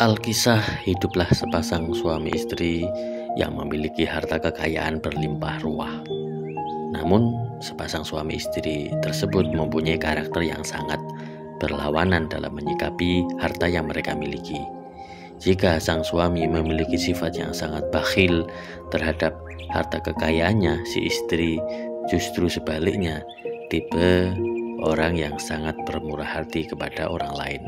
Alkisah hiduplah sepasang suami istri yang memiliki harta kekayaan berlimpah ruah. Namun, sepasang suami istri tersebut mempunyai karakter yang sangat berlawanan dalam menyikapi harta yang mereka miliki. Jika sang suami memiliki sifat yang sangat bakhil terhadap harta kekayaannya, si istri justru sebaliknya, tipe orang yang sangat bermurah hati kepada orang lain.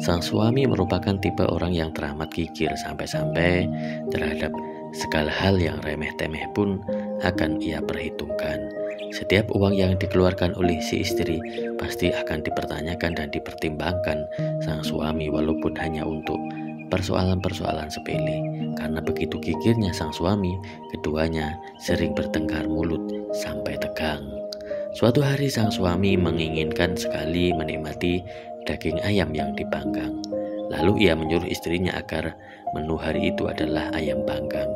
Sang suami merupakan tipe orang yang teramat kikir sampai-sampai terhadap segala hal yang remeh-temeh pun akan ia perhitungkan. Setiap uang yang dikeluarkan oleh si istri pasti akan dipertanyakan dan dipertimbangkan sang suami, walaupun hanya untuk persoalan-persoalan sepele. Karena begitu kikirnya sang suami, keduanya sering bertengkar mulut sampai tegang. Suatu hari sang suami menginginkan sekali menikmati daging ayam yang dipanggang. Lalu ia menyuruh istrinya agar menu hari itu adalah ayam panggang.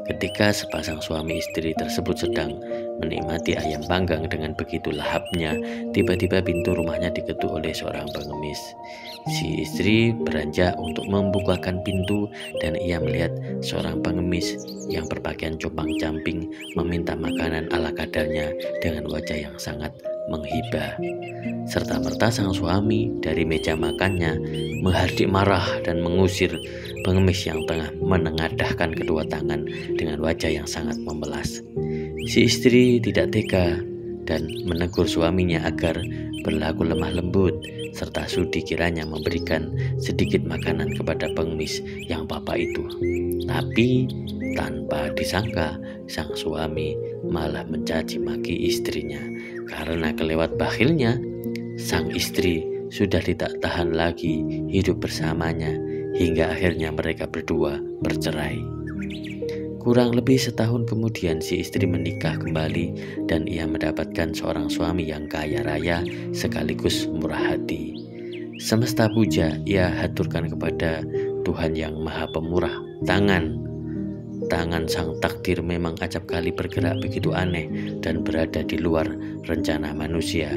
Ketika sepasang suami istri tersebut sedang menikmati ayam panggang dengan begitu lahapnya, tiba-tiba pintu rumahnya diketuk oleh seorang pengemis. Si istri beranjak untuk membukakan pintu dan ia melihat seorang pengemis yang berpakaian compang-camping meminta makanan ala kadarnya dengan wajah yang sangat menghibah. Serta-merta sang suami dari meja makannya menghardik marah dan mengusir pengemis yang tengah menengadahkan kedua tangan dengan wajah yang sangat memelas. Si istri tidak tega dan menegur suaminya agar berlaku lemah lembut serta sudi kiranya memberikan sedikit makanan kepada pengemis yang papa itu. Tapi tanpa disangka sang suami malah mencaci maki istrinya. Karena kelewat bakhilnya, sang istri sudah tidak tahan lagi hidup bersamanya hingga akhirnya mereka berdua bercerai. Kurang lebih setahun kemudian si istri menikah kembali dan ia mendapatkan seorang suami yang kaya raya sekaligus murah hati. Semesta puja ia haturkan kepada Tuhan yang Maha Pemurah. Tangan sang takdir memang acap kali bergerak begitu aneh dan berada di luar rencana manusia.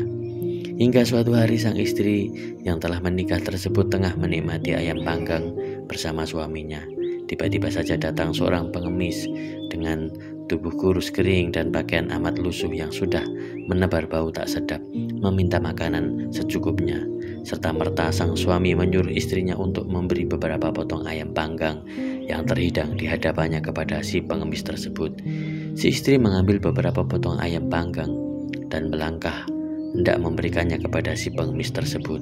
Hingga suatu hari sang istri yang telah menikah tersebut tengah menikmati ayam panggang bersama suaminya. Tiba-tiba saja datang seorang pengemis dengan tubuh kurus kering dan pakaian amat lusuh yang sudah menebar bau tak sedap, meminta makanan secukupnya. Serta-merta sang suami menyuruh istrinya untuk memberi beberapa potong ayam panggang yang terhidang di hadapannya kepada si pengemis tersebut. Si istri mengambil beberapa potong ayam panggang dan melangkah hendak memberikannya kepada si pengemis tersebut.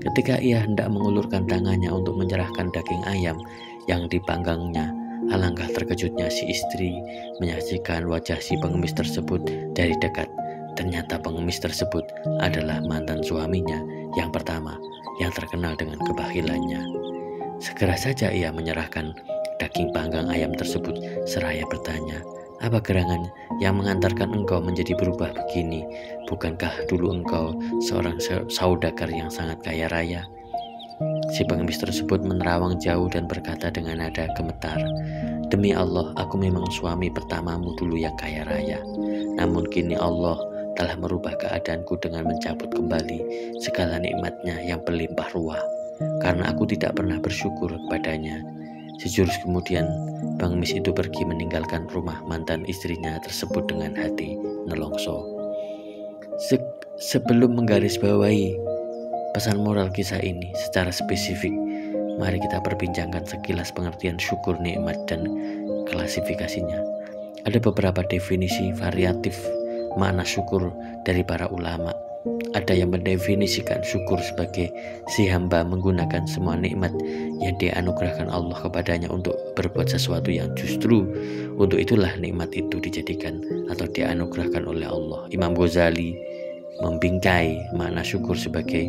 Ketika ia hendak mengulurkan tangannya untuk menyerahkan daging ayam yang dipanggangnya, alangkah terkejutnya si istri menyaksikan wajah si pengemis tersebut dari dekat. Ternyata pengemis tersebut adalah mantan suaminya yang pertama yang terkenal dengan kebakhilannya. Segera saja ia menyerahkan daging panggang ayam tersebut seraya bertanya, "Apa gerangan yang mengantarkan engkau menjadi berubah begini? Bukankah dulu engkau seorang saudagar yang sangat kaya raya?" Si pengemis tersebut menerawang jauh dan berkata dengan nada gemetar, "Demi Allah, aku memang suami pertamamu dulu yang kaya raya. Namun kini Allah telah merubah keadaanku dengan mencabut kembali segala nikmatnya yang berlimpah ruah, karena aku tidak pernah bersyukur kepadanya." Sejurus kemudian, pengemis itu pergi meninggalkan rumah mantan istrinya tersebut dengan hati nelongso. Sebelum menggarisbawahi pesan moral kisah ini secara spesifik, mari kita perbincangkan sekilas pengertian syukur, nikmat, dan klasifikasinya. Ada beberapa definisi variatif makna syukur dari para ulama. Ada yang mendefinisikan syukur sebagai si hamba menggunakan semua nikmat yang dianugerahkan Allah kepadanya untuk berbuat sesuatu yang justru untuk itulah nikmat itu dijadikan atau dianugerahkan oleh Allah. Imam Ghazali membingkai makna syukur sebagai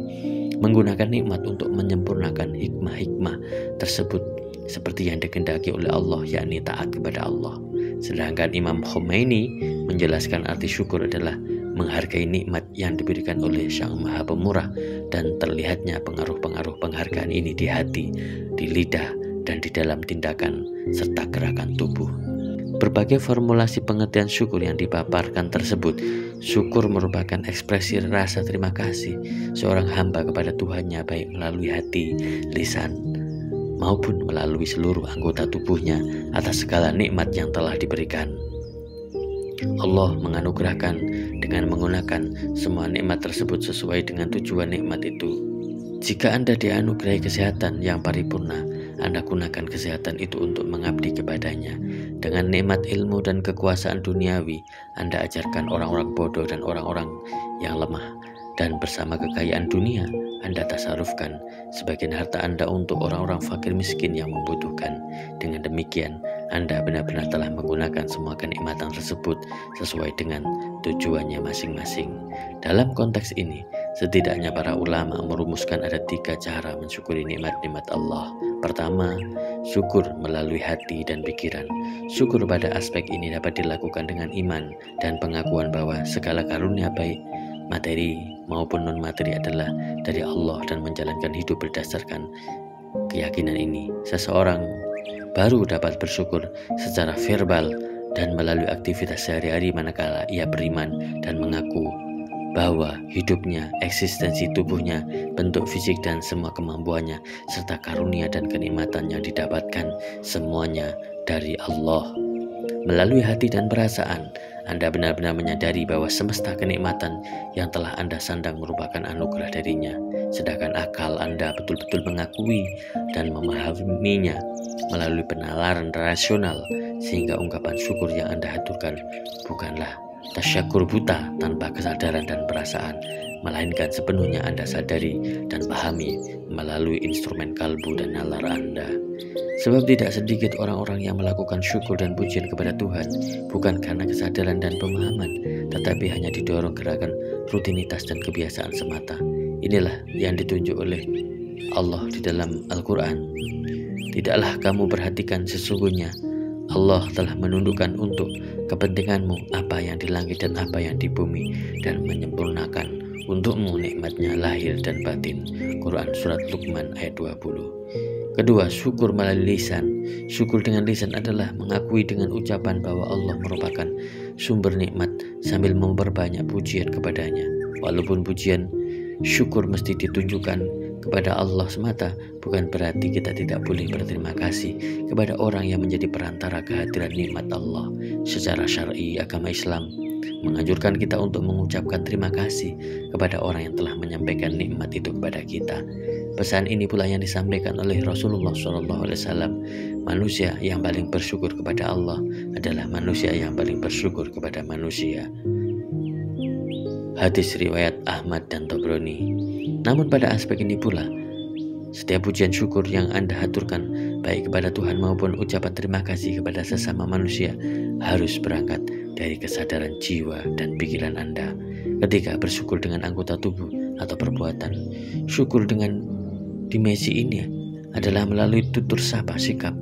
menggunakan nikmat untuk menyempurnakan hikmah-hikmah tersebut seperti yang dikehendaki oleh Allah, yakni taat kepada Allah. Sedangkan Imam Khomeini menjelaskan arti syukur adalah menghargai nikmat yang diberikan oleh Sang Maha Pemurah dan terlihatnya pengaruh-pengaruh penghargaan ini di hati, di lidah, dan di dalam tindakan serta gerakan tubuh. Berbagai formulasi pengertian syukur yang dipaparkan tersebut, syukur merupakan ekspresi rasa terima kasih seorang hamba kepada Tuhannya baik melalui hati, lisan, maupun melalui seluruh anggota tubuhnya atas segala nikmat yang telah diberikan. Allah menganugerahkan dengan menggunakan semua nikmat tersebut sesuai dengan tujuan nikmat itu. Jika Anda dianugerahi kesehatan yang paripurna, Anda gunakan kesehatan itu untuk mengabdi kepadanya. Dengan nikmat ilmu dan kekuasaan duniawi, Anda ajarkan orang-orang bodoh dan orang-orang yang lemah. Dan bersama kekayaan dunia, Anda tasarufkan sebagian harta Anda untuk orang-orang fakir miskin yang membutuhkan. Dengan demikian, Anda benar-benar telah menggunakan semua kenikmatan tersebut sesuai dengan tujuannya masing-masing. Dalam konteks ini, setidaknya para ulama merumuskan ada 3 cara mensyukuri nikmat-nikmat Allah. Pertama, syukur melalui hati dan pikiran. Syukur pada aspek ini dapat dilakukan dengan iman dan pengakuan bahwa segala karunia baik materi maupun non-materi adalah dari Allah dan menjalankan hidup berdasarkan keyakinan ini. Seseorang baru dapat bersyukur secara verbal dan melalui aktivitas sehari-hari manakala ia beriman dan mengaku bahwa hidupnya, eksistensi tubuhnya, bentuk fisik dan semua kemampuannya, serta karunia dan kenikmatan yang didapatkan semuanya dari Allah. Melalui hati dan perasaan, Anda benar-benar menyadari bahwa semesta kenikmatan yang telah Anda sandang merupakan anugerah darinya. Sedangkan akal Anda betul-betul mengakui dan memahaminya melalui penalaran rasional, sehingga ungkapan syukur yang Anda haturkan bukanlah tasyakur buta tanpa kesadaran dan perasaan, melainkan sepenuhnya Anda sadari dan pahami melalui instrumen kalbu dan nalar Anda. Sebab tidak sedikit orang-orang yang melakukan syukur dan pujian kepada Tuhan bukan karena kesadaran dan pemahaman, tetapi hanya didorong gerakan rutinitas dan kebiasaan semata. Inilah yang ditunjuk oleh Allah di dalam Al-Quran. Tidaklah kamu perhatikan sesungguhnya Allah telah menundukkan untuk kepentinganmu apa yang di langit dan apa yang di bumi, dan menyempurnakan untukmu nikmatnya lahir dan batin. Quran Surat Luqman ayat 20. Kedua, syukur melalui lisan. Syukur dengan lisan adalah mengakui dengan ucapan bahwa Allah merupakan sumber nikmat sambil memperbanyak pujian kepadanya. Walaupun pujian syukur mesti ditunjukkan kepada Allah semata, bukan berarti kita tidak boleh berterima kasih kepada orang yang menjadi perantara kehadiran nikmat Allah. Secara syar'i, agama Islam menganjurkan kita untuk mengucapkan terima kasih kepada orang yang telah menyampaikan nikmat itu kepada kita. Pesan ini pula yang disampaikan oleh Rasulullah SAW. Manusia yang paling bersyukur kepada Allah adalah manusia yang paling bersyukur kepada manusia. Hadis riwayat Ahmad dan Tabrani. Namun pada aspek ini pula, setiap pujian syukur yang Anda haturkan, baik kepada Tuhan maupun ucapan terima kasih kepada sesama manusia, harus berangkat dari kesadaran jiwa dan pikiran Anda. Ketika bersyukur dengan anggota tubuh atau perbuatan, syukur dengan dimensi ini adalah melalui tutur sapa, sikap,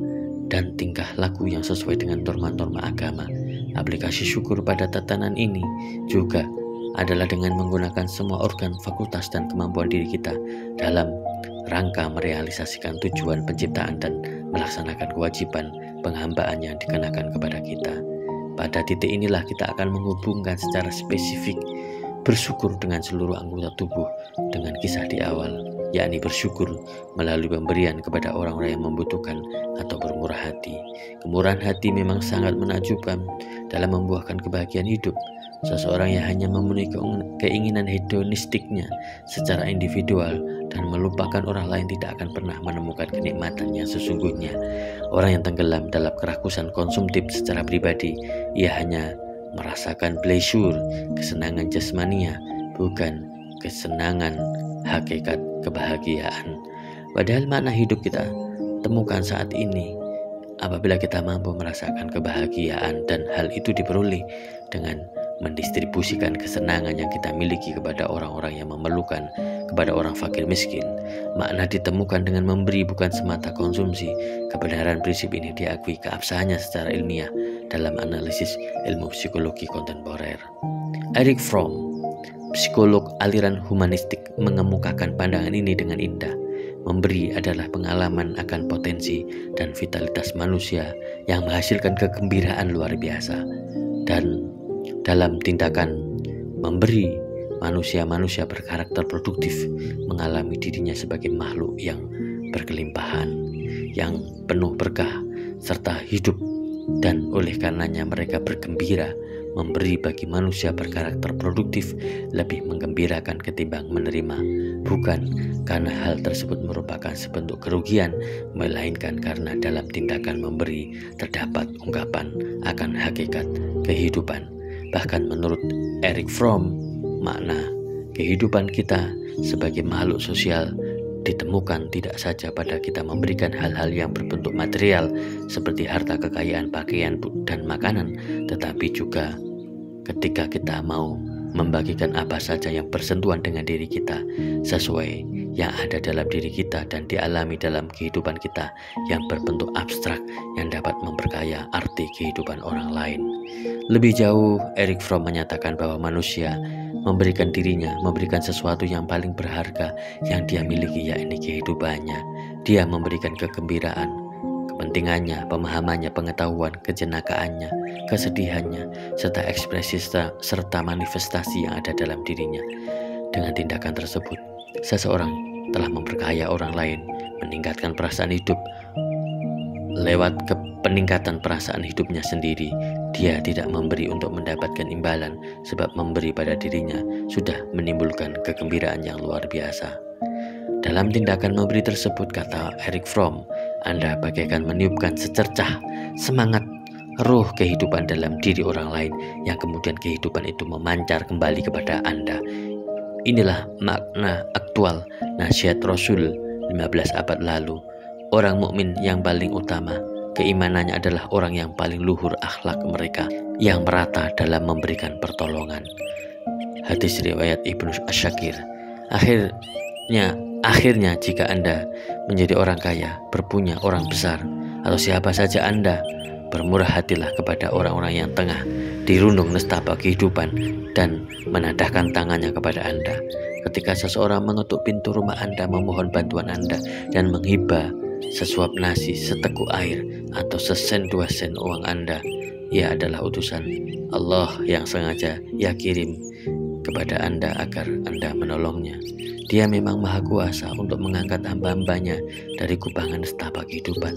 dan tingkah laku yang sesuai dengan norma-norma agama. Aplikasi syukur pada tatanan ini juga adalah dengan menggunakan semua organ, fakultas, dan kemampuan diri kita dalam rangka merealisasikan tujuan penciptaan dan melaksanakan kewajiban penghambaan yang dikenakan kepada kita. Pada titik inilah kita akan menghubungkan secara spesifik bersyukur dengan seluruh anggota tubuh dengan kisah di awal, yakni bersyukur melalui pemberian kepada orang-orang yang membutuhkan atau bermurah hati. Kemurahan hati memang sangat menakjubkan dalam membuahkan kebahagiaan hidup. Seseorang yang hanya memenuhi keinginan hedonistiknya secara individual dan melupakan orang lain tidak akan pernah menemukan kenikmatan yang sesungguhnya. Orang yang tenggelam dalam kerakusan konsumtif secara pribadi, ia hanya merasakan pleasure, kesenangan jasmania, bukan kesenangan hakikat kebahagiaan. Padahal makna hidup kita temukan saat ini apabila kita mampu merasakan kebahagiaan, dan hal itu diperoleh dengan mendistribusikan kesenangan yang kita miliki kepada orang-orang yang memerlukan, kepada orang fakir miskin. Makna ditemukan dengan memberi, bukan semata konsumsi. Kebenaran prinsip ini diakui keabsahannya secara ilmiah dalam analisis ilmu psikologi kontemporer. Erich Fromm, psikolog aliran humanistik, mengemukakan pandangan ini dengan indah. Memberi adalah pengalaman akan potensi dan vitalitas manusia yang menghasilkan kegembiraan luar biasa. Dan dalam tindakan memberi, manusia berkarakter produktif mengalami dirinya sebagai makhluk yang berkelimpahan, yang penuh berkah serta hidup, dan oleh karenanya mereka bergembira. Memberi bagi manusia berkarakter produktif lebih menggembirakan ketimbang menerima, bukan karena hal tersebut merupakan sebentuk kerugian, melainkan karena dalam tindakan memberi terdapat ungkapan akan hakikat kehidupan. Bahkan menurut Erich Fromm, makna kehidupan kita sebagai makhluk sosial ditemukan tidak saja pada kita memberikan hal-hal yang berbentuk material seperti harta, kekayaan, pakaian, dan makanan, tetapi juga ketika kita mau membagikan apa saja yang bersentuhan dengan diri kita sesuai yang ada dalam diri kita dan dialami dalam kehidupan kita yang berbentuk abstrak yang dapat memperkaya arti kehidupan orang lain. Lebih jauh, Erich Fromm menyatakan bahwa manusia memberikan dirinya, memberikan sesuatu yang paling berharga yang dia miliki, yakni kehidupannya. Dia memberikan kegembiraan, kepentingannya, pemahamannya, pengetahuan, kejenakaannya, kesedihannya, serta ekspresi serta manifestasi yang ada dalam dirinya. Dengan tindakan tersebut, seseorang telah memperkaya orang lain, meningkatkan perasaan hidup. Lewat peningkatan perasaan hidupnya sendiri, dia tidak memberi untuk mendapatkan imbalan, sebab memberi pada dirinya sudah menimbulkan kegembiraan yang luar biasa. Dalam tindakan memberi tersebut, kata Erich Fromm, Anda bagaikan meniupkan secercah semangat ruh kehidupan dalam diri orang lain, yang kemudian kehidupan itu memancar kembali kepada Anda. Inilah makna aktual nasihat Rasul 15 abad lalu. Orang mukmin yang paling utama keimanannya adalah orang yang paling luhur akhlak mereka, yang merata dalam memberikan pertolongan. Hadis riwayat Ibnu Asyakir. Akhirnya jika Anda menjadi orang kaya, berpunya, orang besar, atau siapa saja Anda, bermurah hatilah kepada orang-orang yang tengah dirundung nestapa kehidupan dan menadahkan tangannya kepada Anda. Ketika seseorang mengetuk pintu rumah Anda, memohon bantuan Anda, dan menghibah sesuap nasi, seteguk air, atau sesen dua sen uang Anda, ia adalah utusan Allah yang sengaja ia kirim kepada Anda agar Anda menolongnya. Dia memang maha kuasa untuk mengangkat hamba-hambanya dari kubangan nestapa kehidupan,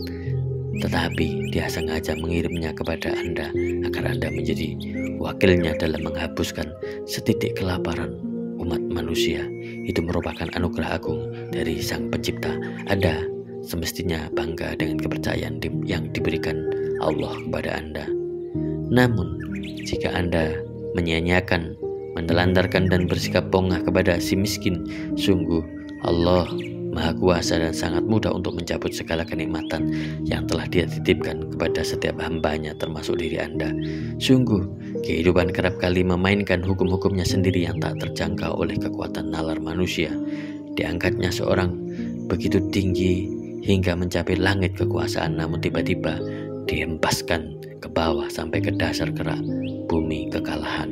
tetapi dia sengaja mengirimnya kepada Anda agar Anda menjadi wakilnya dalam menghapuskan setitik kelaparan umat manusia. Itu merupakan anugerah agung dari Sang Pencipta. Anda semestinya bangga dengan kepercayaan yang diberikan Allah kepada Anda. Namun, jika Anda menyia-nyiakan, menelantarkan, dan bersikap bongah kepada si miskin, sungguh Allah Maha Kuasa dan sangat mudah untuk mencabut segala kenikmatan yang telah Dia titipkan kepada setiap hambanya, termasuk diri Anda. Sungguh, kehidupan kerap kali memainkan hukum-hukumnya sendiri yang tak terjangkau oleh kekuatan nalar manusia. Diangkatnya seorang begitu tinggi hingga mencapai langit kekuasaan, namun tiba-tiba dihempaskan ke bawah sampai ke dasar kerak bumi kekalahan.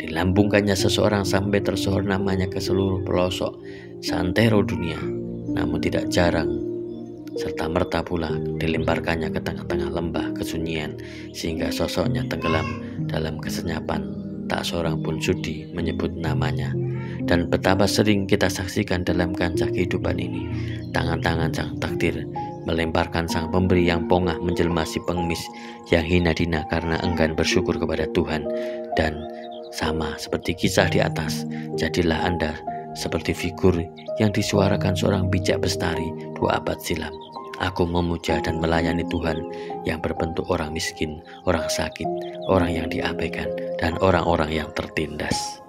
Dilambungkannya seseorang sampai tersohor namanya ke seluruh pelosok santero dunia, namun tidak jarang serta merta pula dilemparkannya ke tengah-tengah lembah kesunyian sehingga sosoknya tenggelam dalam kesenyapan. Tak seorang pun sudi menyebut namanya. Dan betapa sering kita saksikan dalam kancah kehidupan ini, tangan-tangan sang takdir melemparkan sang pemberi yang pongah menjelma si pengemis yang hina dina karena enggan bersyukur kepada Tuhan. Dan sama seperti kisah di atas, jadilah Anda seperti figur yang disuarakan seorang bijak bestari 2 abad silam. Aku memuja dan melayani Tuhan yang berbentuk orang miskin, orang sakit, orang yang diabaikan, dan orang-orang yang tertindas.